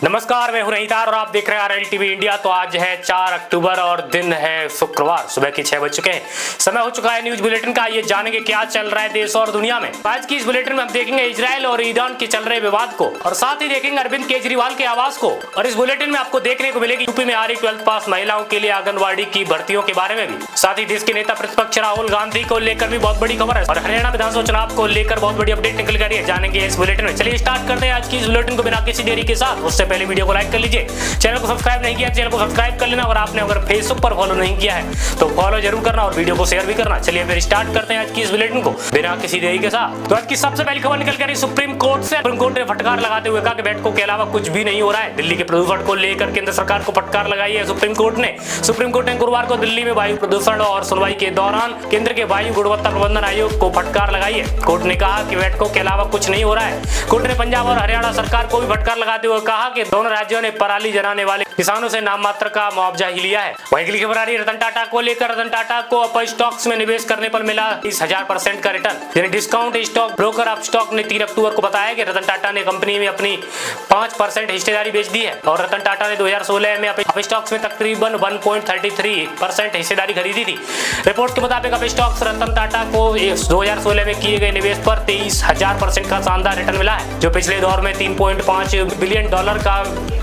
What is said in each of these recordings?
नमस्कार, मैं हूं रहीतार और आप देख रहे हैं आरएल टीवी इंडिया। तो आज है 4 अक्टूबर और दिन है शुक्रवार, सुबह के 6 बज चुके हैं। समय हो चुका है न्यूज बुलेटिन का। ये जानेंगे क्या चल रहा है देश और दुनिया में। आज की इस बुलेटिन में हम देखेंगे इजरायल और ईरान के चल रहे विवाद को और साथ ही देखेंगे अरविंद केजरीवाल के आवास को। और इस बुलेटिन में आपको देखने को मिलेगी यूपी में आ रही 12th पास महिलाओं के लिए आंगनबाड़ी की भर्तियों के बारे में भी। साथ ही देश के नेता प्रतिपक्ष राहुल गांधी को लेकर भी बहुत बड़ी खबर है और हरियाणा विधानसभा चुनाव को लेकर बहुत बड़ी अपडेट निकल कर है, जानेंगे इस बुलेटिन में। चलिए स्टार्ट करते हैं आज की इस बुलेटिन को बिना किसी देरी के साथ। उससे पहले वीडियो को लाइक कर लीजिए, चैनल को सब्सक्राइब नहीं किया चैनल को सब्सक्राइब कर लेना और आपने अगर फेसबुक पर फॉलो नहीं किया है तो फॉलो जरूर करना और वीडियो को शेयर भी करना। चलिए फिर स्टार्ट करते हैं आज की इस बुलेटिन को बिना किसी देरी के साथ। तो आज की सबसे पहली खबर निकल कर सुप्रीम कोर्ट से। सुप्रीम कोर्ट ने फटकार लगाते हुए कहा कि बैठकों के अलावा कुछ भी नहीं हो रहा है। दिल्ली के प्रदूषण को लेकर केंद्र सरकार को फटकार लगाई है सुप्रीम कोर्ट ने। सुप्रीम कोर्ट ने गुरुवार को दिल्ली में वायु प्रदूषण और सुनवाई के दौरान केंद्र के वायु गुणवत्ता प्रबंधन आयोग को फटकार लगाई है। कोर्ट ने कहा कि बैठकों के अलावा कुछ नहीं हो रहा है। कोर्ट ने पंजाब और हरियाणा सरकार को भी फटकार लगाते हुए कहा कि दोनों राज्यों ने पराली जलाने वाले किसानों से नाम मात्र का मुआवजा ही लिया है। वहीं अगली खबर आ रही है रतन टाटा को लेकर। रतन टाटा को अपने स्टॉक्स में निवेश करने पर मिला 30,000% का रिटर्न, यानी discount. Stock broker of stock ने 3 अक्टूबर को बताया कि रतन टाटा ने कंपनी में अपनी 5% हिस्सेदारी बेच दी है और रतन टाटा ने 2016 में अपने स्टॉक्स में तकरीबन 1.33% हिस्सेदारी खरीदी थी। रिपोर्ट के मुताबिक अब स्टॉक्स रतन टाटा को 2016 में किए गए निवेश पर 23,000% का शानदार रिटर्न मिला है, जो पिछले दौर में $3.5 बिलियन का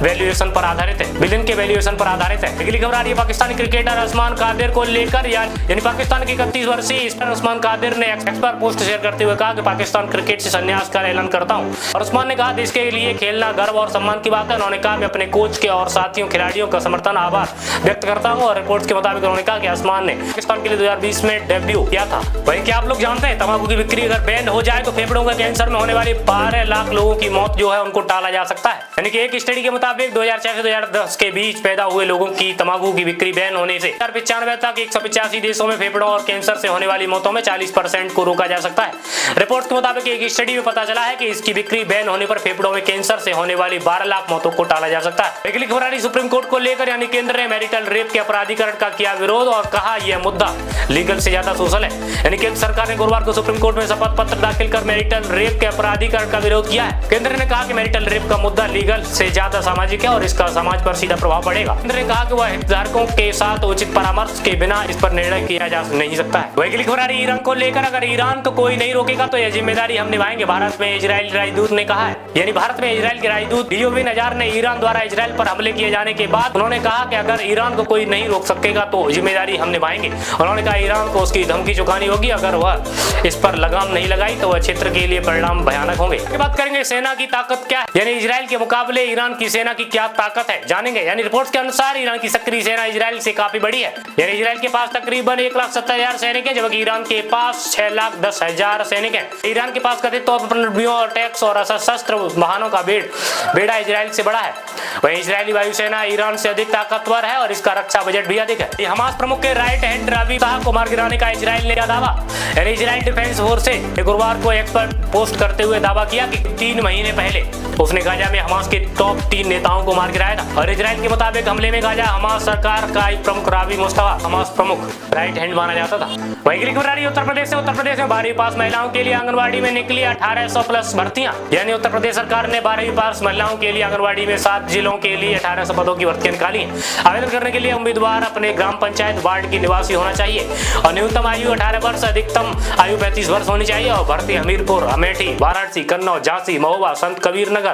वैल्यूएशन पर आधारित है। बिलियन के वैल्यूएशन पर आधारित है। अगली खबर आ रही है पाकिस्तानी क्रिकेटर उस्मान कादिर को लेकर, यानी पाकिस्तान के 31 वर्षीय स्पिनर उस्मान कादिर ने एक्स पर पोस्ट शेयर करते हुए कहा कि पाकिस्तान क्रिकेट से संन्यास का ऐलान करता हूं। और उस्मान ने कहा देश के लिए खेलना गर्व और सम्मान की बात है। उन्होंने कहा मैं अपने कोच के और साथियों खिलाड़ियों का समर्थन आभार व्यक्त करता हूं। और रिपोर्ट्स के मुताबिक उन्होंने कहा कि उस्मान ने पाकिस्तान के लिए 2020 में डेब्यू किया था। वहीं क्या आप लोग जानते हैं तंबाकू की बिक्री अगर बैन हो जाए तो फेफड़ों के कैंसर में होने वाली 12 लाख लोगों की मौत जो है उनको टाला जा सकता है। यानी कि एक स्टडी के मुताबिक 2004 से 2010 के बीच पैदा हुए लोगों की तंबाकू की बिक्री बैन होने से 1995 तक 185 देशों में फेफड़ों और कैंसर से होने वाली मौतों में 40% को रोका जा सकता है। रिपोर्ट के मुताबिक एक स्टडी में पता चला है कि इसकी बिक्री बैन होने पर फेफड़ों में कैंसर से होने वाली 12 लाख मौतों को टाला जा सकता है। अगली खबर आ रही सुप्रीम कोर्ट को लेकर, यानी केंद्र ने मैरिटल रेप के अपराधीकरण का किया विरोध और कहा यह मुद्दा लीगल से ज्यादा सोशल है। यानी केंद्र सरकार ने गुरुवार को सुप्रीम कोर्ट में शपथ पत्र दाखिल कर मैरिटल रेप के अपराधीकरण का विरोध किया है। केंद्र ने कहा कि मैरिटल रेप का मुद्दा लीगल से ज्यादा सामाजिक है और इसका समाज पर सीधा प्रभाव पड़ेगा। केंद्र ने कहा कि वह हितधारकों के साथ उचित परामर्श के बिना इस पर निर्णय किया जा नहीं सकता है। वही खबर आ रही ईरान को लेकर, अगर ईरान को कोई नहीं रोकेगा तो यह जिम्मेदारी हम निभाएंगे, भारत में इजरायली राजदूत ने कहा है। यानी भारत में इजरायल के राजदूत लियोविन अजार ने ईरान द्वारा इजरायल पर हमले किए जाने के बाद उन्होंने कहा कि अगर ईरान को कोई नहीं रोक सकेगा तो जिम्मेदारी हम निभाएंगे। उन्होंने कहा ईरान को उसकी धमकी चुकानी होगी, अगर वह इस पर लगाम नहीं लगाई तो वह क्षेत्र के लिए परिणाम भयानक होंगे। बात करेंगे सेना की ताकत क्या है, यानी इजरायल के मुकाबले ईरान की सेना की क्या ताकत है जानेंगे। यानी रिपोर्ट्स के अनुसार ईरान की सक्रिय सेना इजरायल से काफी बड़ी है। यानी इजरायल के पास तकरीबन 1,70,000 सैनिक हैं, जबकि ईरान के पास 6,10,000 सैनिक हैं। ईरान के पास कथित तौर पर और टैक्स और सशस्त्र वाहनों का बेड़ा इजरायल से बड़ा है। वहीं इजरायली वायुसेना ईरान से अधिक ताकतवर है और इसका रक्षा बजट भी अधिक है। हमास प्रमुख के राइट हैंड रावी शाह को मार गिराने का इजरायल ने किया दावा। यानी इजरायल डिफेंस फोर्स ने गुरुवार को एक्स पर पोस्ट करते हुए दावा किया कि 3 महीने पहले उसने गाजा में हमास के टॉप 3 नेताओं को मार गिराया था। और इजरायल के मुताबिक हमले में गाजा हमास सरकार का एक प्रमुख रावी मुस्तफा हमास प्रमुख राइट हैंड माना जाता था। वहीं अगली खबर आ रही है उत्तर प्रदेश में 12वीं पास महिलाओं के लिए आंगनबाड़ी में निकली 1800 प्लस भर्तियां। यानी उत्तर प्रदेश सरकार ने 12वीं पास महिलाओं के लिए आंगनबाड़ी में 7 जिलों के लिए 1800 पदों की भर्तियां निकाली हैं। आवेदन करने के लिए उम्मीदवार अपने ग्राम पंचायत वार्ड की निवासी होना चाहिए और न्यूनतम आयु 18 वर्ष, अधिकतम आयु 35 वर्ष होनी चाहिए। और भर्ती हमीरपुर, अमेठी, वाराणसी, कन्नौज, झांसी, महोबा, संत कबीर नगर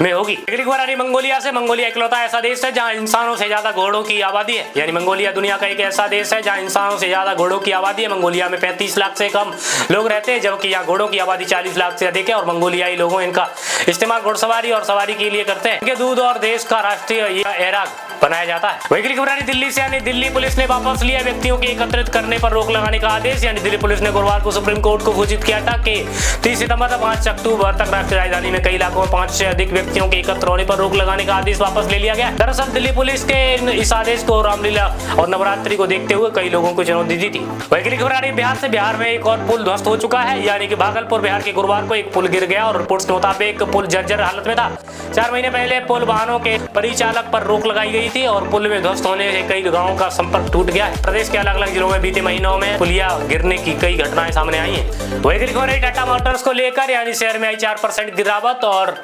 में होगी। अगली खबर आ रही मंगोलिया से। मंगोलिया इकलौता ऐसा देश है जहां इंसानों से ज्यादा घोड़ों की आबादी है। यानी मंगोलिया दुनिया का एक ऐसा देश है जहां इंसानों से ज्यादा घोड़ों की आबादी है। मंगोलिया में 35 लाख से कम लोग रहते हैं, जबकि यहाँ घोड़ों की आबादी 40 लाख से अधिक है। और मंगोलियाई लोगों इनका इस्तेमाल घुड़सवारी और सवारी के लिए करते हैं। इनके दूध और देश का राष्ट्रीय एराग बनाया जाता है। वही खबर आ रही दिल्ली से, यानी दिल्ली पुलिस ने वापस लिया व्यक्तियों के एकत्रित करने पर रोक लगाने का आदेश। यानी दिल्ली पुलिस ने गुरुवार को सुप्रीम कोर्ट को सूचित किया था कि 30 सितंबर से 5 अक्टूबर तक राष्ट्रीय राजधानी में कई इलाकों में 5 से अधिक व्यक्तियों के एकत्र होने पर रोक लगाने का आदेश वापस ले लिया गया। दरअसल दिल्ली पुलिस के इस आदेश को रामलीला और नवरात्रि को देखते हुए कई लोगों को चुनौती दी थी। वही खबर आ रही बिहार से। बिहार में एक और पुल ध्वस्त हो चुका है। यानी कि भागलपुर बिहार के गुरुवार को एक पुल गिर गया और रिपोर्ट्स के मुताबिक पुल जर्जर हालत में था। 4 महीने पहले पुल वाहनों के परिचालक पर रोक लगाई गई थी और पुल में ध्वस्त होने से कई गाँवों का संपर्क टूट गया है। प्रदेश के अलग अलग जिलों में बीते महीनों में पुलिया गिरने की कई घटनाएं सामने आई हैं। वही अगली खबर है टाटा मोटर्स को लेकर, यानी शेयर में आई 4% गिरावट और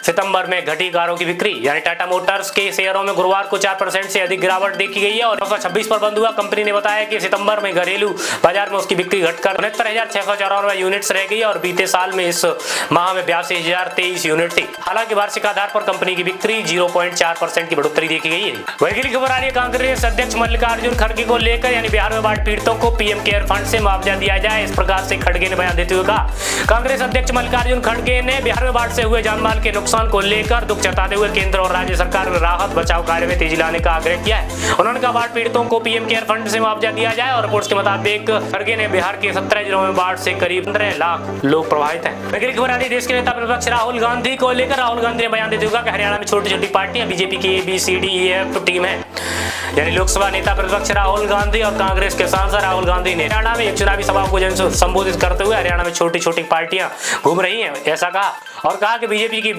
सितंबर में घटी कारों की बिक्री। यानी टाटा मोटर्स के शेयरों में गुरुवार को 4% से अधिक गिरावट देखी गई है और 926 पर बंद हुआ। कंपनी ने बताया कि सितंबर में घरेलू बाजार में उसकी बिक्री घटकर 69,694 यूनिट्स रह गई और बीते साल में इस माह में 82,023 यूनिट थी। हालांकि वार्षिक आधार पर कंपनी की बिक्री 0.4% की बढ़ोतरी देखी गई है। वही अगली खबर आ रही है कांग्रेस अध्यक्ष मल्लिकार्जुन खड़गे को लेकर, यानी बिहार में बाढ़ पीड़ितों को पीएम केयर फंड से मुआवजा दिया जाए। इस प्रकार से खड़गे ने बयान देते हुए कहा। कांग्रेस अध्यक्ष मल्लिकार्जुन खड़गे ने बिहार में बाढ़ से हुए जानमाल के नुकसान को लेकर दुख जताते हुए केंद्र और राज्य सरकार में राहत बचाव कार्य में तेजी लाने का आग्रह किया है। उन्होंने कहा बाढ़ पीड़ितों को पीएम केयर फंड से मुआवजा दिया जाए और रिपोर्ट्स के मुताबिक खड़गे ने बिहार के 17 जिलों में बाढ़ से करीब 15 लाख लोग प्रभावित हैं। अगली खबर आ रही है देश के नेता प्रतिपक्ष राहुल गांधी को लेकर। राहुल गांधी ने बयान देते हुए कहा कि हरियाणा में छोटी छोटी पार्टियां बीजेपी की ABCDEF टीम है। यानी लोकसभा नेता प्रतिपक्ष राहुल गांधी और कांग्रेस के सांसद राहुल गांधी ने हरियाणा में एक चुनावी सभा को संबोधित करते हुए हरियाणा में छोटी छोटी पार्टियां घूम रही हैं, ऐसा कहा और कहा कि बीजेपी की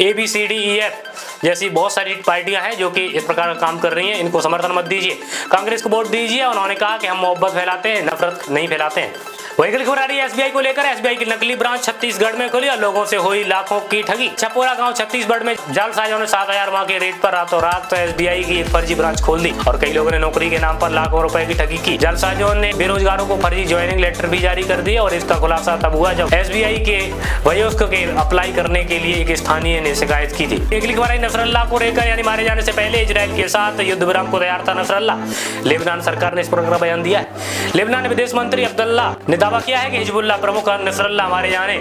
ABCDEF जैसी बहुत सारी पार्टियां हैं जो कि इस प्रकार का काम कर रही हैं, इनको समर्थन मत दीजिए, कांग्रेस को वोट दीजिए। उन्होंने कहा कि हम मोहब्बत फैलाते हैं, नफरत नहीं फैलाते हैं। वही अगली खबर आ रही है SBI को लेकर। SBI की नकली ब्रांच छत्तीसगढ़ में खुली और लोगों से हुई लाखों की ठगी। छपोरा गांव छत्तीसगढ़ में जालसाजों ने 7,000 माह के रेट पर रातों रात SBI की एक फर्जी ब्रांच खोल दी और कई लोगों ने नौकरी के नाम पर लाखों रुपए की ठगी की। जालसाजों ने बेरोजगारों को फर्जी ज्वाइनिंग लेटर भी जारी कर दिए और इसका खुलासा तब हुआ जब SBI के वयोस्क के अप्लाई करने के लिए एक स्थानीय ने शिकायत की थी। अगली खबर आई नसरल्ला को लेकर, यानी मारे जाने से पहले इजराइल के साथ युद्ध विराम को तैयार था नसरल्ला। लेबनान सरकार ने इस पर बयान दिया है। लेबनान के विदेश मंत्री अब्दुल्ला ने दावा किया है कि हिजबुल्लाह प्रमुख नसरल्ला मारे जाने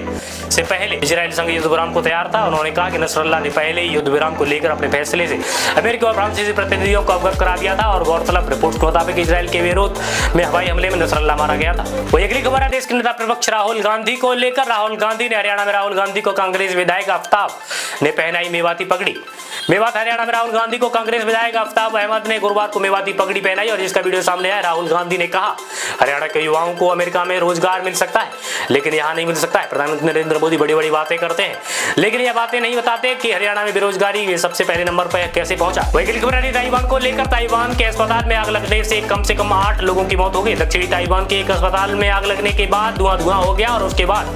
से पहले इजराइल संग युद्ध विराम को तैयार था। उन्होंने कहा कि नसरल्ला ने पहले ही युद्ध विराम को लेकर अपने फैसले से अमेरिकी और फ्रांसीसी प्रतिनिधियों को अवगत करा दिया था और गौरतलब रिपोर्ट के मुताबिक इजराइल के विरोध में हवाई हमले में नसरल्ला मारा गया था। वही अगली खबर है देश के नेता प्रतिपक्ष राहुल गांधी को लेकर। राहुल गांधी ने हरियाणा में राहुल गांधी को कांग्रेस विधायक आफ्ताब ने पहनाई मेवाती पगड़ी। मेवात हरियाणा में राहुल गांधी को कांग्रेस विधायक आफ्ताब अहमद ने गुरुवार को मेवाती पगड़ी पहनाई और जिसका वीडियो सामने आया। राहुल गांधी ने कहा हरियाणा के युवाओं को अमेरिका में रोजगार मिल सकता है लेकिन यहाँ नहीं मिल सकता है। प्रधानमंत्री नरेंद्र मोदी बड़ी बड़ी बातें करते हैं लेकिन यह बातें नहीं बताते कि हरियाणा में बेरोजगारी सबसे पहले नंबर पर कैसे पहुंचा। वही अगली खबर है ताइवान को लेकर। ताइवान के अस्पताल में आग लगने से कम 8 लोगों की मौत हो गई। दक्षिणी ताइवान के एक अस्पताल में आग लगने के बाद धुआं हो गया और उसके बाद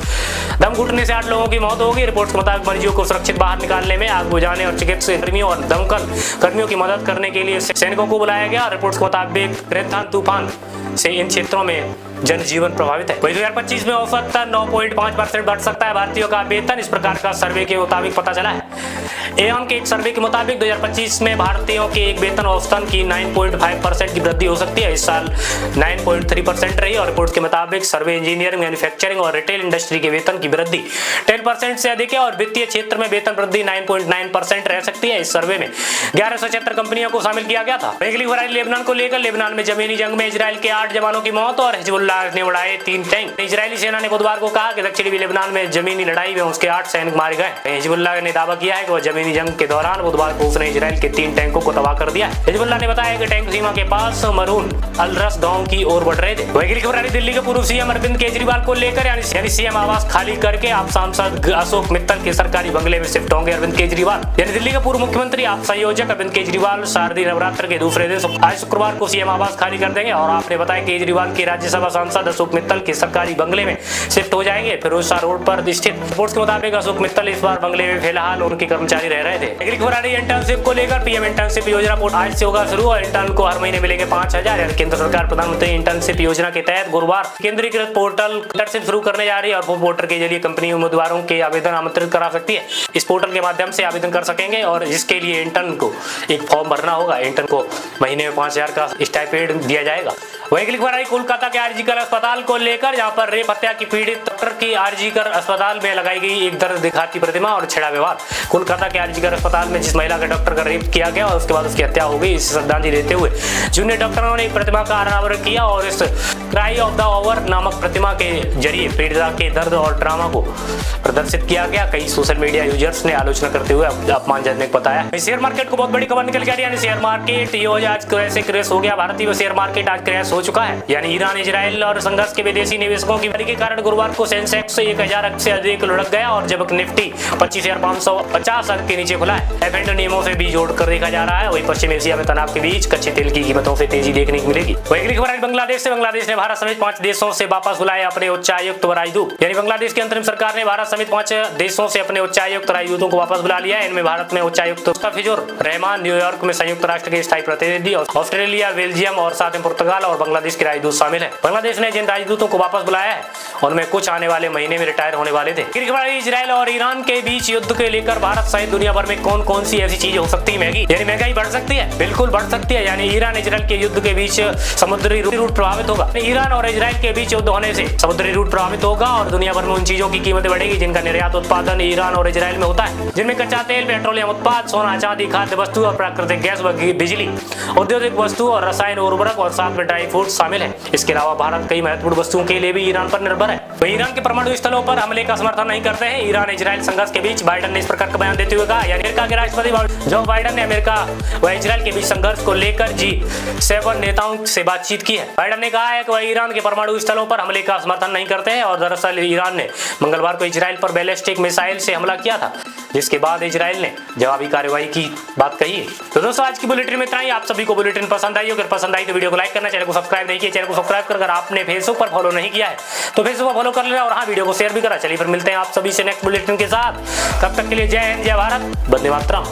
दम घुटने से 8 लोगों की मौत हो गई। रिपोर्ट्स के मुताबिक मरीजों को सुरक्षित बाहर निकालने में आग बुझाने और चिकित्सा कर्मियों और दमकल कर्मियों की मदद करने के लिए सैनिकों को बुलाया गया। रिपोर्ट्स के मुताबिक रेथान तूफान से इन क्षेत्रों में जनजीवन प्रभावित है। वही 2025 में औसतन 9.5% बढ़ सकता है भारतीयों का वेतन, इस प्रकार का सर्वे के मुताबिक पता चला है। एवं के एक सर्वे के मुताबिक 2025 में भारतीयों के एक वेतन औसतन की 9.5% की वृद्धि हो सकती है। इस साल 9.3% रही और रिपोर्ट के मुताबिक सर्वे इंजीनियरिंग, मैन्युफैक्चरिंग और रिटेल इंडस्ट्री के वेतन की वृद्धि 10% से अधिक है और वित्तीय क्षेत्र में वेतन वृद्धि 9.9% रह सकती है। इस सर्वे में 1176 कंपनियों को शामिल किया गया था। अगली खबर लेबनान को लेकर। लेबनान में जमीनी जंग में इजराइल के 8 जवानों की मौत और हिजबुल्लाह ने उड़ाए 3 टैंक। इजरायली सेना ने बुधवार को कहा कि दक्षिणी लेबनान में जमीनी लड़ाई में उसके 8 सैनिक मारे गए। हिजबुल्लाह ने दावा किया है कि वह जमीनी जंग के दौरान बुधवार को उसने इजराइल के 3 टैंकों को तबाह कर दिया। हिजबुल्लाह ने बताया कि टैंक सीमा के पास मरून अलरस गांव की ओर बढ़ रहे थे। वही खबर आ रही दिल्ली के पूर्व सीएम अरविंद केजरीवाल को लेकर, यानी सीएम आवास खाली करके आप सांसद अशोक मित्तल के सरकारी बंगले में शिफ्ट होंगे अरविंद केजरीवाल। यानी दिल्ली के पूर्व मुख्यमंत्री आप संयोजक अरविंद केजरीवाल शारदीय नवरात्र के दूसरे दिन आज शुक्रवार को सीएम आवास खाली कर देंगे और आपने बताया केजरीवाल के राज्यसभा सांसद अशोक मित्तल के सरकारी बंगले में शिफ्ट हो जाएंगे फिरोजशाह रोड पर स्थित। रिपोर्ट्स के मुताबिक अशोक मित्तल इस बार बंगले में फिलहाल उनके कर्मचारी रह रहे थे। अगली खबर आ रही है इंटर्नशिप को लेकर। पीएम इंटर्नशिप योजना पोर्टल आज से होगा शुरू और इंटर्न को हर महीने मिलेंगे 5,000। यानी केंद्र सरकार प्रधानमंत्री इंटर्नशिप योजना के तहत गुरुवार केंद्रीकृत पोर्टल इंटर्नशिप शुरू करने जा रही है और वो पोर्टल के जरिए कंपनी उम्मीदवारों के आवेदन आमंत्रित करा सकती है। इस पोर्टल के माध्यम से आवेदन कर सकेंगे और इसके लिए इंटर्न को एक फॉर्म भरना होगा। इंटर्न को महीने में 5,000 का स्टाइपेंड दिया जाएगा। वही अगली खबर आई कोलकाता के आरजीकर अस्पताल को लेकर, जहां पर रेप हत्या की पीड़ित डॉक्टर की आरजीकर अस्पताल में लगाई गई एक दर्द दिखाती प्रतिमा और छेड़ा विवाद। कोलकाता के आरजीकर अस्पताल में जिस महिला का डॉक्टर का रेप किया गया और उसके बाद उसकी हत्या हो गई, इसे श्रद्धांजलि देते हुए जूनियर डॉक्टरों ने एक प्रतिमा का अनावरण किया और इस क्राई ऑफ द ओवर नामक प्रतिमा के जरिए पीड़िता के दर्द और ड्रामा को प्रदर्शित किया गया। कई सोशल मीडिया यूजर्स ने आलोचना करते हुए अपमानजनक बताया। शेयर मार्केट को बहुत बड़ी खबर निकल गई, यानी शेयर मार्केट ये आज कैसे क्रैश हो गया। भारतीय शेयर मार्केट आज क्रैश हो चुका है, यानी ईरान इजराइल और संघर्ष के विदेशी निवेशकों की वृद्धि के कारण गुरुवार को सेंसेक्स 1000 अंक से अधिक लुढ़क गया और जब निफ्टी 25,550 अंक के नीचे खुला है। एफ नियमों से भी जोड़कर देखा जा रहा है। वही पश्चिम एशिया में तनाव के बीच कच्चे तेल की कीमतों से तेजी देखने को मिलेगी। वही अगली खबर है बांग्लादेश से। बांग्लादेश ने भारत समेत 5 देशों से वापस बुलाए अपने उच्चायुक्त व राजदूत, यानी बांग्लादेश की अंतरिम सरकार ने भारत समेत 5 देशों से अपने उच्चायुक्त राजदूतों को वापस बुला लिया है। इनमें भारत में उच्चायुक्त मुस्तफिजुर रहमान, न्यूयॉर्क में संयुक्त राष्ट्र के स्थायी प्रतिनिधि, ऑस्ट्रेलिया, बेल्जियम और साथ में पुर्तगाल और बांग्लादेश के राजदूत शामिल है। बांग्लादेश ने जिन राजदूतों को वापस बुलाया है उनमें कुछ आने वाले महीने में रिटायर होने वाले थे। इजराइल और ईरान के बीच युद्ध के लेकर भारत सहित दुनिया भर में कौन कौन सी ऐसी चीज हो सकती है महंगी, यानी महंगाई बढ़ सकती है, बिल्कुल बढ़ सकती है। यानी ईरान इजराइल के युद्ध के बीच समुद्री रूट प्रभावित होगा। ईरान और इजराइल के बीच युद्ध होने से समुद्री रूट प्रभावित होगा और दुनिया भर में उन चीजों की कीमतें बढ़ेगी जिनका निर्यात उत्पादन ईरान और इजराइल में होता है, जिनमें कच्चा तेल, पेट्रोलियम उत्पाद, सोना चांदी, खाद्य वस्तु और प्राकृतिक गैस व बिजली, औद्योगिक वस्तु और रसायन उर्वरक और साथ में ड्राई फ्रूट शामिल है। इसके अलावा भारत कई महत्वपूर्ण वस्तुओं के लिए भी ईरान पर निर्भर है। वह ईरान के परमाणु स्थलों पर हमले का समर्थन नहीं करते हैं। ईरान इजराइल संघर्ष के बीच बाइडेन ने इस प्रकार का बयान देते हुए कहा, यानी अमेरिका के राष्ट्रपति जो बाइडेन ने अमेरिका व इजराइल के बीच संघर्ष को लेकर G7 नेताओं से बातचीत की है। बाइडेन ने कहा है कि वह ईरान के परमाणु स्थलों पर हमले का समर्थन नहीं करते हैं और दरअसल ईरान ने मंगलवार को इजराइल पर बैलिस्टिक मिसाइल से हमला किया था, जिसके बाद इजराइल ने जवाबी कार्रवाई की बात कही है। तो दोस्तों आज की बुलेटिन में इतना ही। आप सभी को बुलेटिन पसंद आई, अगर पसंद आई तो वीडियो को लाइक करना, चैनल को सब्सक्राइब नहीं किया चैनल को सब्सक्राइब कर, अगर आपने फेसबुक पर फॉलो नहीं किया है तो फेसबुक पर फॉलो कर लेना और हाँ वीडियो को शेयर भी करा। चलिए फिर मिलते हैं आप सभी से नेक्स्ट बुलेटिन के साथ। तब तक के लिए जय हिंद, जय भारत, वंदे मातरम।